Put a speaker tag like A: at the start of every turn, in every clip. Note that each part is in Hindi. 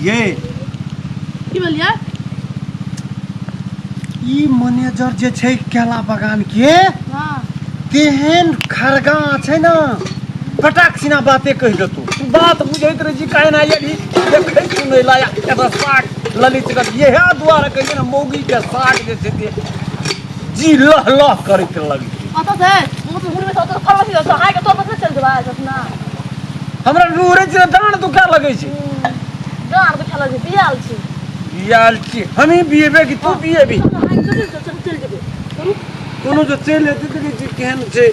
A: ये
B: की बोलिए
A: ई मैनेजर जे छै केला बगान के
B: हां
A: केहन खरगा छै ना फटाक सिना बाते कह देतौ बात बुझैत रही काहे ना यदि देखै सुनै लाया एत साग ललित कर ये है द्वारा कहिए ना मौगी के साग जे छै जी लह लह करैत लगी
B: अत से मुझे घूर में तो फरवसी तो हाय के तो बस चल जबा सपना
A: हमरा रूरे जे डांड दुखा लगै छै
B: गार के खेला छै बियाल छै
A: बियाल छी हमी बिएबे कि तू बिएबी
B: चल जबे
A: कोनो जो चल एते देखै छी केहन छै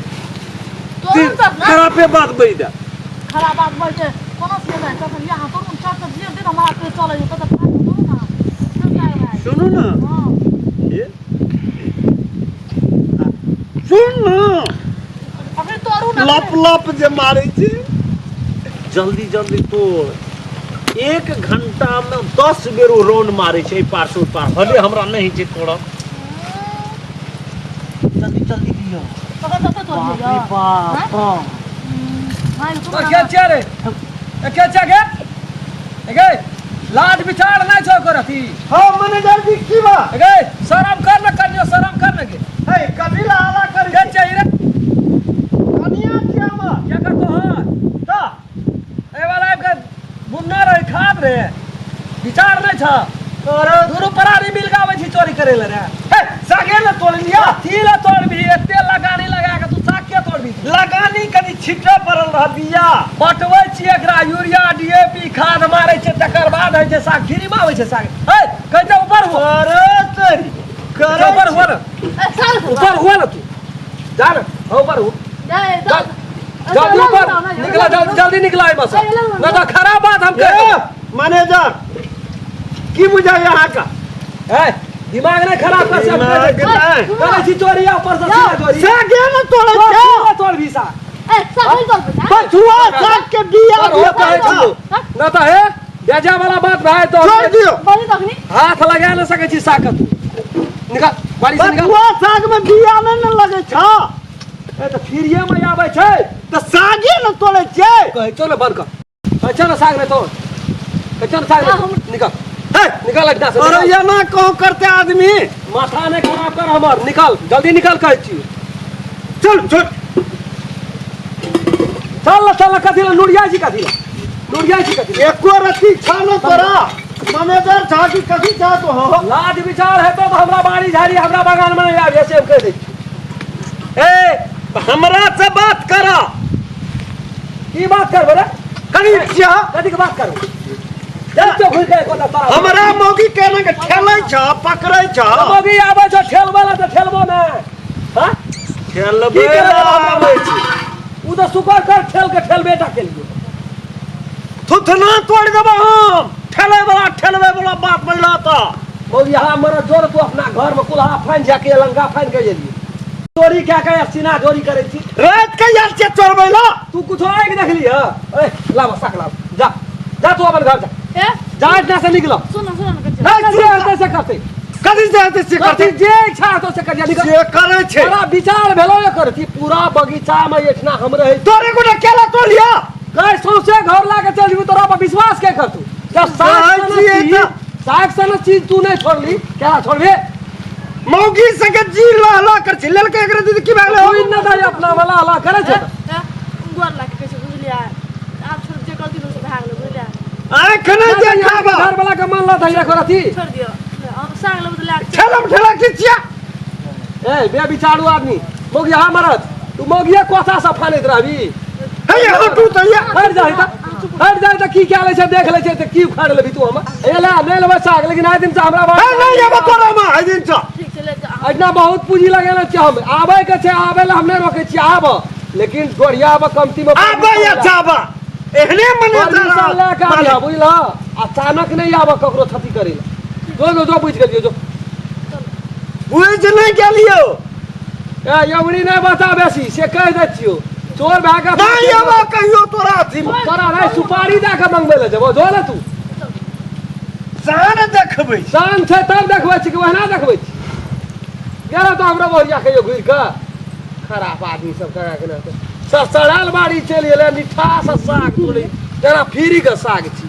B: तो
A: खराबे बात बई दे
B: खराब बात बोल छै कोनो से नहीं तो यहां तो उन चार तक दे हमारा पे चले तो
A: सुनो ना
B: हां
A: ये सुन ना
B: अबे तोरू ना
A: लप लप जे मारै छी जल्दी जल्दी तोड़ 1 घंटा में 10 बेर राउंड मारे छै पार से पार भले हमरा नहीं छै तोड़ जल्दी जल्दी दियो
B: तो
A: बाप रे बाप
B: हां
C: तो क्या चाहे क्या चाहे गे लाज विचार नहीं छो करती
A: हां मैनेजर जी की बा
C: गे शर्म कर न करियो शर्म कर न गे
A: हे कभी लाला कर
C: क्या चाहिए रे
A: कनिया क्या बा
C: क्या कर तो हां
A: ता
C: ए वाला के बुन्ना रहे खाद रे विचार नहीं था
A: और
C: दूर परारी मिल गावे छी चोरी करे ले रे
A: हे सागे न तोड़ लिया
C: थीला तोड़ भी एते लगानी लगा के तू साग के तोड़ भी
A: लगानी कनी छिटे पड़ल रह बिया
C: पटवे छी एकरा यूरिया डीएपी खाद मारे छै तकर बाद है छै साग खीरी में आवे छै साग हे कहते ऊपर हो
A: अरे तेरी करे
C: ऊपर हो ना
B: साल
C: ऊपर हुआ ना तू जा ना ऊपर हो
B: जाए
C: जल्दी ऊपर निकला जल्दी निकला है बस ना तो खराब बात हम कर
A: मैनेजर की बुझा यहाँ का
C: ए दिमाग नहीं खराब कर
A: दिमाग नहीं।
C: करे छी चोरिया ऊपर से सीधा चोरी
A: सागे न तोड़ छे
C: सीधा तोड़ भी सा
B: ए साल तो बता
A: बचुआ साग के बिया
C: और हो कहे छी ना तो है बेजा वाला बात भाई तो
A: छोड़ दियो
B: बोली तखनी
C: हाथ लगा न सके छी साग तू निकाल बाड़ी से निकाल
A: बचुआ साग में बिया न लगे छ
C: ए तो फिरिए में आवे छै
A: तो सागे न तोड़े छे
C: कहे चलो बंद कर अच्छा ना साग में तोड़ अच्छा ना साग निकाल
A: हे
C: निकाल लगना से
A: अरे ये ना कहो करते आदमी
C: माथा ने खराब कर हमर निकाल जल्दी निकाल कहे छी
A: चल चल
C: चल कथी ला नुरिया जी कथी ला
A: एको रत्ती छ न तोरा मैनेजर छ की कथी छ तो हो
C: लाज विचार है तो हमरा बाड़ी झाड़ी हमरा बगान में नहीं आवे से कह दे छी
A: ए हमरा से बात करा
C: की बात कर बरे
A: कनी छिया
C: कथी के बात कर तो घुर के कोता तारा
A: हमरा मौगी केना के ठेलै छ पकड़ै छ
C: मौगी आवे छ ठेलबा ला तो ठेलबो ना हां
A: ठेलबे
C: की करे
A: आबै छी
C: उ तो सुकर कर ठेल के ठेल बेटा के लिए
A: थुथना तोड़ देबो हम ठेलबे वाला बात बोला त
C: मौगी यहां मर जोर तू अपना घर में कुल्हा फाइन जाके लंगा फाइन के लिए चोरी क्या कहे सीना चोरी करे छी
A: रात के यार से चोरबै ला
C: तू कुछ आए के देख ली हां ए ला साक ला जा तू अपन घर जा
B: ए
C: जा इतना से निकलो
B: सुनो कर
C: नहीं से करते
A: कथी से आते से
C: करते
A: करते
C: जे इच्छा तो से कर निकल
A: से करे छे
C: बड़ा विचार भेलो ये करती पूरा बगीचा में इतना हम रहे
A: तोरे को केला तोड़ लिया
C: कई सौसे घर ला के चल तोरा पर विश्वास के कर तू जब साग सन चीज तू नहीं छोड़ ली क्या छोड़बे
A: मौगी सके जी ला कर छ ललके एकरे दीदी की भागले
C: कोई न दाई अपना वाला हला करे छ
B: गोर लाग के कैसे बुझलिया आप छोड़ जे कर दिनो से भाग ले बुझलिया
A: आंख नहीं देखाबा
C: घर वाला का मन ला धैर्य करती
B: छोड़ दियो हम साग ले बुझलिया
A: ठेला खिचिया
C: ए बे बिचारू आदमी मोग यहां मरत तू मोगिया कोसा सा फानैत रहबी
A: हे हटू त या
C: हट जाए त की क्या ले छै देख ले छै त की उखाड़ लेबी तू हम एला नहीं लेबे साग लेकिन आइ दिन से हमरा बात
A: नहीं आबे तोरा में आइ दिन से
B: ठीक से ले जा
C: इतना बहुत पूंजी लगेला छै हम आबे के छै आबे ला हम नहीं रोके छी आब लेकिन गोड़िया अब कमती में
A: आबे अच्छा बा एहने मैनेजर
C: ले के आबी बुझला अचानक नहीं आब ककरो क्षति करे जो बुझ गेलियो जो
A: बुझ नहीं गेलियो
C: ए यौड़ी नहीं बता बेसी से कह दे छियो चोर भागा
A: नहीं आबे कहियो तोरा अथी
C: तोरा नहीं सुपारी दे के मंगबे ले जेबो जो ले तू
A: सान देखबै
C: शान छै तब देखबै छी कि वहना देखबै छी गेला तो हमरा बोरिया कहियो घुर के खराब आदमी सब करा के ना सड़ल बाड़ी चल गेले मिठा सा साग तोड़ी जना फ्री के साग छी